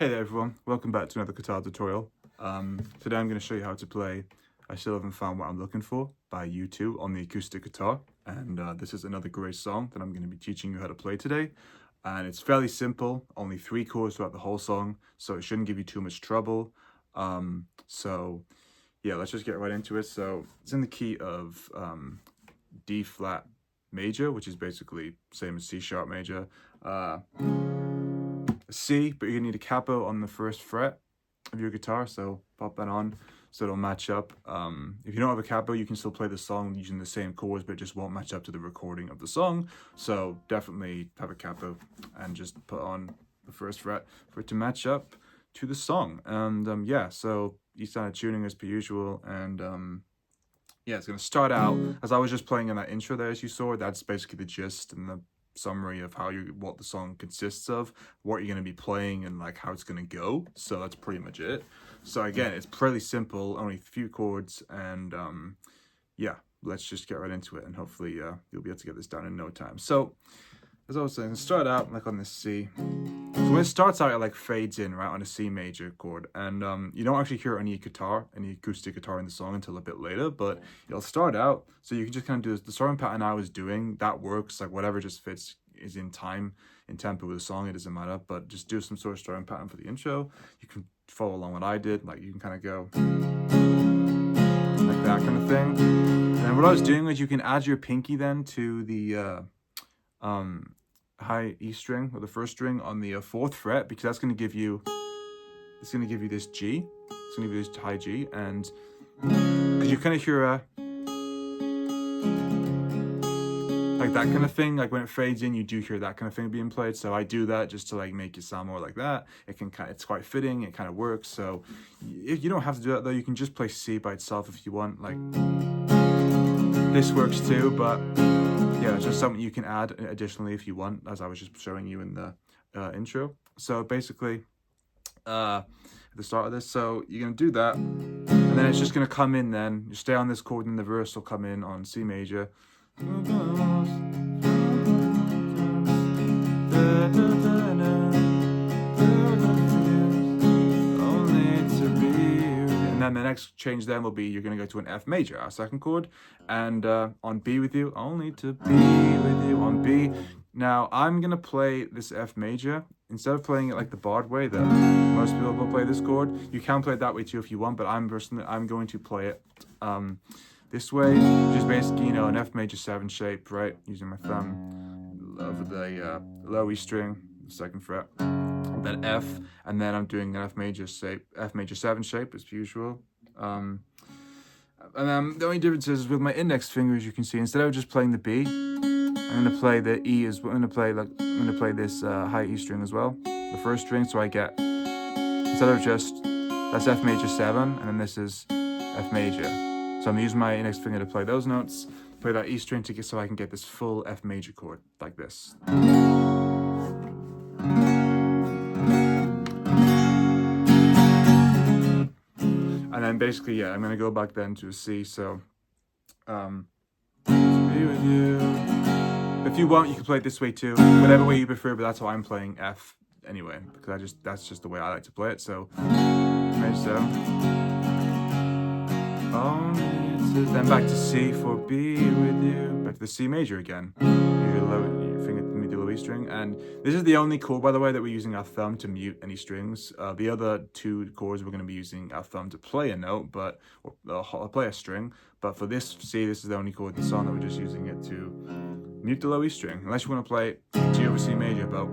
Hey there everyone, welcome back to another guitar tutorial. Today I'm going to show you how to play I Still Haven't Found What I'm Looking For by U2 on the acoustic guitar. And this is another great song that I'm going to be teaching you how to play today. And it's fairly simple, only 3 chords throughout the whole song, so it shouldn't give you too much trouble. So yeah, let's just get right into it. So it's in the key of D flat major, which is basically same as C sharp major. C, but you're gonna need a capo on the 1st fret of your guitar, so pop that on so it'll match up. If you don't have a capo, you can still play the song using the same chords, but it just won't match up to the recording of the song. So definitely have a capo and just put on the 1st fret for it to match up to the song. And yeah, so E standard tuning as per usual. And yeah, it's gonna start out as I was just playing in that intro there, as you saw. That's basically the gist and the summary of what the song consists of, what you're going to be playing, and like how it's going to go. So that's pretty much it. So again, it's pretty simple, only a few chords, and yeah, let's just get right into it, and hopefully you'll be able to get this done in no time. So as I was saying, start out like on this C. So when it starts out, it like fades in right on a C major chord, and you don't actually hear any acoustic guitar in the song until a bit later, but it'll start out, so you can just kind of do the starting pattern I was doing. That works, like whatever just fits is in tempo with the song, it doesn't matter, but just do some sort of starting pattern for the intro. You can follow along what I did, like you can kind of go like that kind of thing. And what I was doing was you can add your pinky then to the high E string, or the 1st string on the 4th fret, because that's going to give you this G. It's going to give you this high G, and because you kind of hear like that kind of thing, like when it fades in, you do hear that kind of thing being played. So I do that just to like make it sound more like that. It's quite fitting, it kind of works. So if you don't have to do that though, you can just play C by itself if you want. Like this works too, but yeah, it's just something you can add additionally if you want, as I was just showing you in the intro. So basically, at the start of this, so you're going to do that, and then it's just going to come in then. You stay on this chord, and the verse will come in on C major. And then the next change then will be you're going to go to an F major, our 2nd chord, and on B with you, only to be with you on B. Now I'm going to play this F major, instead of playing it like the barred way that most people will play this chord. You can play it that way too if you want, but I'm going to play it this way, which is basically, you know, an F major 7 shape, right? Using my thumb over the low E string, the 2nd fret. Then F, and then I'm doing an F major 7 shape as usual. And then the only difference is with my index finger, as you can see, instead of just playing the B, I'm gonna play the E I'm gonna play this high E string as well, the 1st string. So I get, instead of just, that's F major 7, and then this is F major. So I'm using my index finger to play those notes, play that E string to so I can get this full F major chord like this. And then basically, yeah, I'm going to go back then to a C, so be with you. If you want, you can play it this way too, whatever way you prefer, but that's how I'm playing F anyway, because that's just the way I like to play it. So major 7, then back to C for be with you, back to the C major again, your finger to the low E string. And this is the only chord, by the way, that we're using our thumb to mute any strings. The other 2 chords we're going to be using our thumb to play a note, but or play a string. But for this C, this is the only chord in the song that we're just using it to mute the low E string, unless you want to play G over C major, but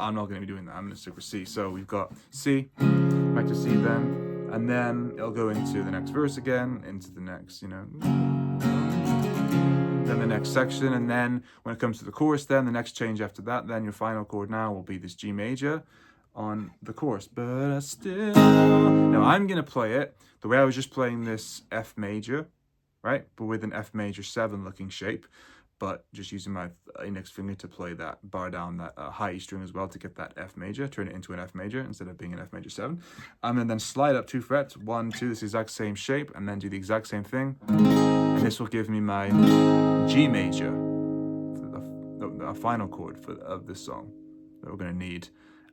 I'm not going to be doing that. I'm going to stick with C. So we've got C, back to C then, and then it'll go into the next verse again, into the next, you know, then the next section. And then when it comes to the chorus, then the next change after that, then your final chord now will be this G major on the chorus. But I still, now I'm going to play it the way I was just playing this F major, right? But with an F major 7 looking shape, but just using my index finger to play that bar down that high E string as well to get that F major, turn it into an F major instead of being an F major 7. And then slide up 2 frets, 1, 2, this exact same shape, and then do the exact same thing. And this will give me my G major, the final chord of this song that we're going to need.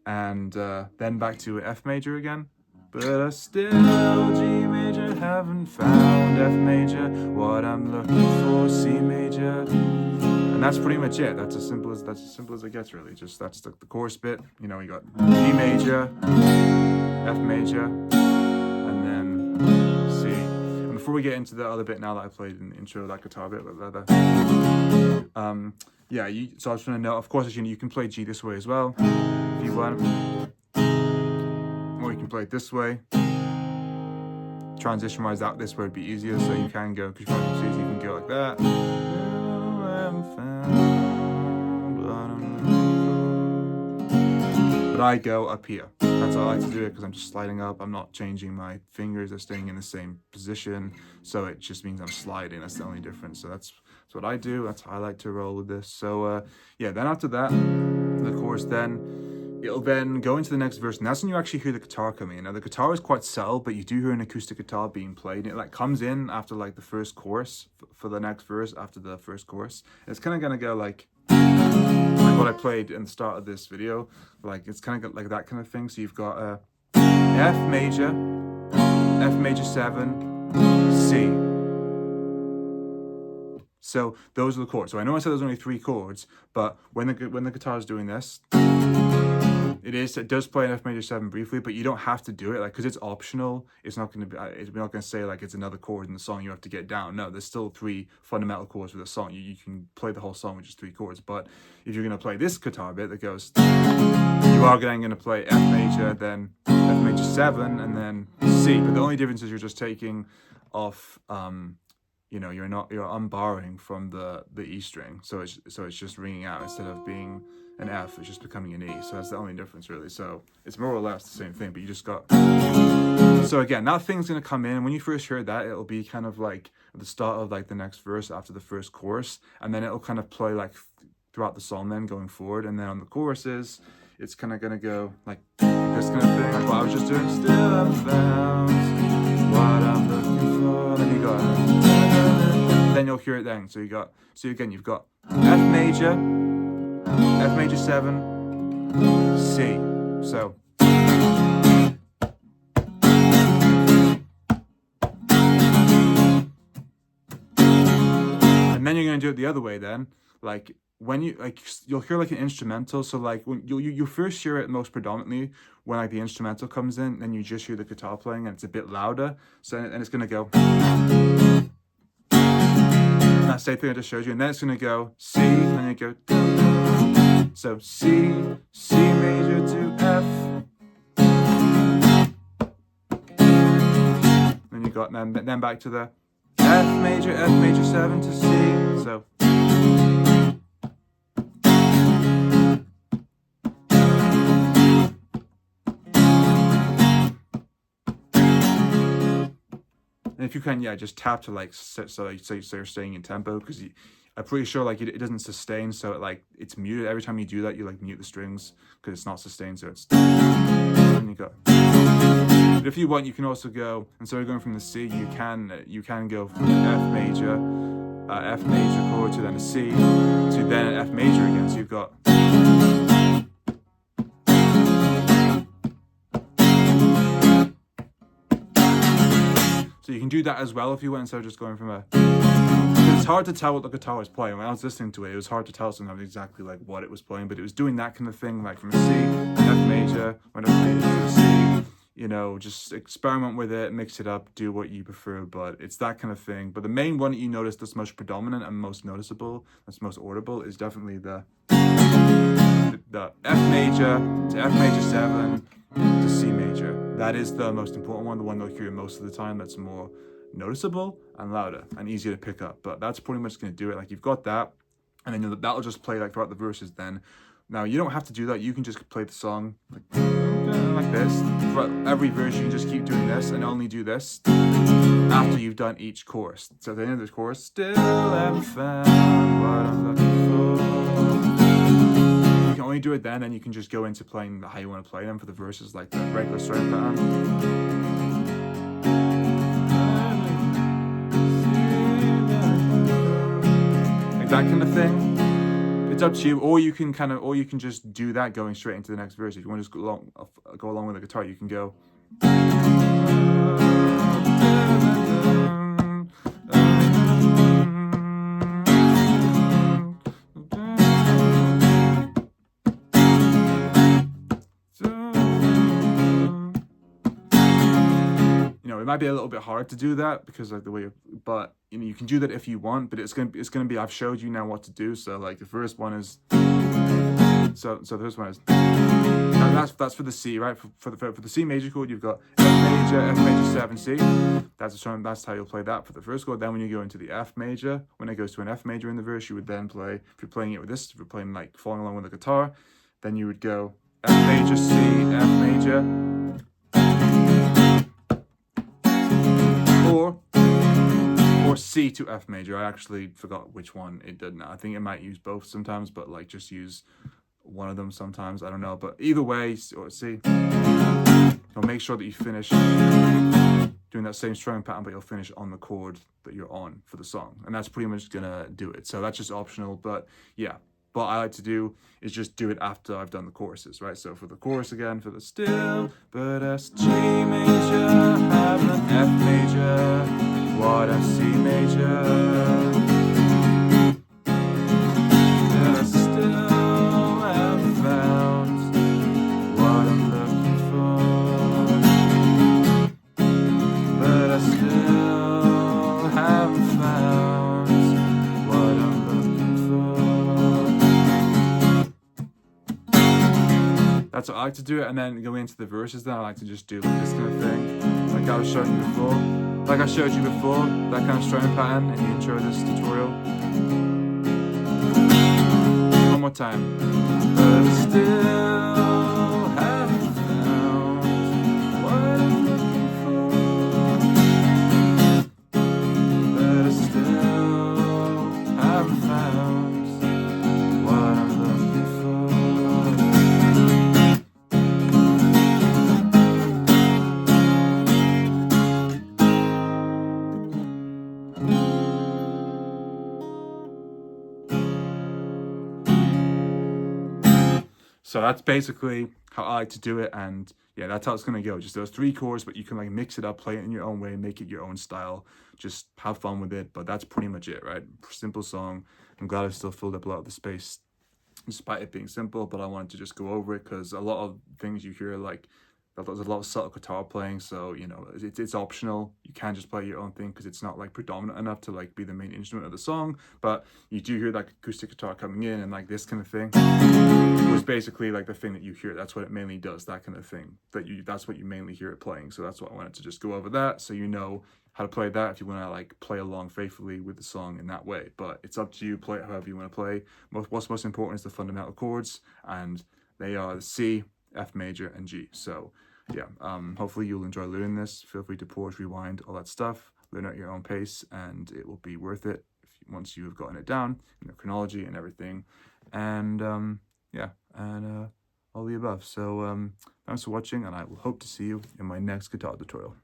and then back to F major again. But I still G major, haven't found F major, what I'm looking for, C major. And that's pretty much it. That's as simple as it gets, really. Just that's the chorus bit. You know, you got G major, F major, and then C. And before we get into the other bit now that I played in the intro, that guitar bit with leather, yeah, so I was trying to know, of course, you can play G this way as well, if you want. Or you can play it this way. Transition-wise, out this way would be easier, so you can go, because you can go like that. But I go up here. That's how I like to do it, because I'm just sliding up. I'm not changing my fingers, they're staying in the same position, so it just means I'm sliding. That's the only difference. So that's what I do. That's how I like to roll with this. So yeah, then after that, the chorus, then it'll then go into the next verse, and that's when you actually hear the guitar coming in. Now the guitar is quite subtle, but you do hear an acoustic guitar being played. It like comes in after like the first chorus for the next verse after the first chorus. And it's kind of gonna go like what I played in the start of this video. Like it's kind of like that kind of thing. So you've got F major 7, C. So those are the chords. So I know I said there's only 3 chords, but when the guitar is doing this, it does play an F major 7 briefly, but you don't have to do it, like, because it's optional. It's not going to be, we're not going to say like it's another chord in the song you have to get down. No, there's still 3 fundamental chords for the song. You can play the whole song with just 3 chords. But if you're going to play this guitar bit that goes, you are then going to play F major, then F major 7, and then C. But the only difference is you're just taking off, you know, you're unbarring from the E string, so it's just ringing out instead of being an F, it's just becoming an E. So that's the only difference, really. So it's more or less the same thing, but you just got. So again, that thing's gonna come in. When you first hear that, it'll be kind of like at the start of like the next verse after the first chorus, and then it'll kind of play like throughout the song, then going forward. And then on the choruses, it's kind of gonna go like this kind of thing, like what I was just doing. Still haven't found what I'm looking for. Then you got. Then you'll hear it then. So again, you've got F major 7, C. So and then you're gonna do it the other way. Then, like when you'll hear like an instrumental. So like when you first hear it most predominantly when like the instrumental comes in, then you just hear the guitar playing and it's a bit louder. So and it's gonna go. That same thing I just showed you, and then it's gonna go C, and then you go. So C major to F. Then you got then back to the F major 7 to C. So and if you can, yeah, just tap to like so you're staying in tempo, because I'm pretty sure like it doesn't sustain, so it's muted every time you do that. You like mute the strings because it's not sustained, so it's. And you go. But if you want, you can also go, instead of going from the C, you can go from the F major chord to then a C to then an F major again. So you've got. So you can do that as well if you want, instead of just going from a. It's hard to tell what the guitar was playing. When I was listening to it, it was hard to tell sometimes exactly like what it was playing, but it was doing that kind of thing, like from a C, F major, when F major to a C. You know, just experiment with it, mix it up, do what you prefer, but it's that kind of thing. But the main one that you notice that's most predominant and most noticeable, that's most audible, is definitely the F major to F major 7 to C major. That is the most important one, the one they'll hear most of the time, that's more noticeable and louder and easier to pick up. But that's pretty much going to do it. Like you've got that, and then that'll just play like throughout the verses then. Now you don't have to do that. You can just play the song like this. For every verse you can just keep doing this and only do this after you've done each chorus. So at the end of the chorus, still haven't found what I'm looking for. You can only do it then, and you can just go into playing how you want to play them for the verses, like the regular string pattern. That kind of thing. it's up to you, or you can just do that going straight into the next verse. If you want to just go along with the guitar, you can go. It might be a little bit hard to do that because like the way, but you can do that if you want. But it's gonna be. I've showed you now what to do. So like the first one is. So the first one is. That's for the C, right? For the C major chord, you've got F major 7 C. That's how you'll play that for the first chord. Then when you go into the F major, when it goes to an F major in the verse, you would then play. If you're playing it with this, if you're playing like following along with the guitar, then you would go F major C, F major. Or C to F major. I actually forgot which one it did now. I think it might use both sometimes, but like just use one of them sometimes. I don't know. But either way, or C. You'll make sure that you finish doing that same strumming pattern, but you'll finish on the chord that you're on for the song. And that's pretty much gonna do it. So that's just optional, but yeah. What I like to do is just do it after I've done the choruses, right? So for the chorus again, for the still, but S, G major, have an F major, what F, C major, but I still haven't found what I'm looking for, but I still haven't found what I'm looking for. That's how I like to do it, and then going into the verses, then I like to just do like this kind of thing, like I was showing you before. Like I showed you before, that kind of strumming pattern in the intro of this tutorial. One more time. But I still haven't found what I'm looking for. But I still haven't found what I'm looking for. So that's basically how I like to do it, and yeah, that's how it's gonna go. Just those 3 chords, but you can like mix it up, play it in your own way, make it your own style, just have fun with it. But that's pretty much it, right? Simple song. I'm glad I still filled up a lot of the space despite it being simple, but I wanted to just go over it because a lot of things you hear, like there's a lot of subtle guitar playing, so it's optional. You can just play your own thing because it's not like predominant enough to like be the main instrument of the song, but you do hear like acoustic guitar coming in, and like this kind of thing was basically like the thing that you hear. That's what it mainly does, that kind of thing. That's what you mainly hear it playing. So that's why I wanted to just go over that, so you know how to play that if you want to like play along faithfully with the song in that way. But it's up to you, play it however you want to play. What's most important is the fundamental chords, and they are the C, F major, and G. So yeah, hopefully you'll enjoy learning this. Feel free to pause, rewind, all that stuff. Learn at your own pace, and it will be worth it once you've gotten it down in the chronology and everything. And yeah, and all the above. So thanks for watching, and I will hope to see you in my next guitar tutorial.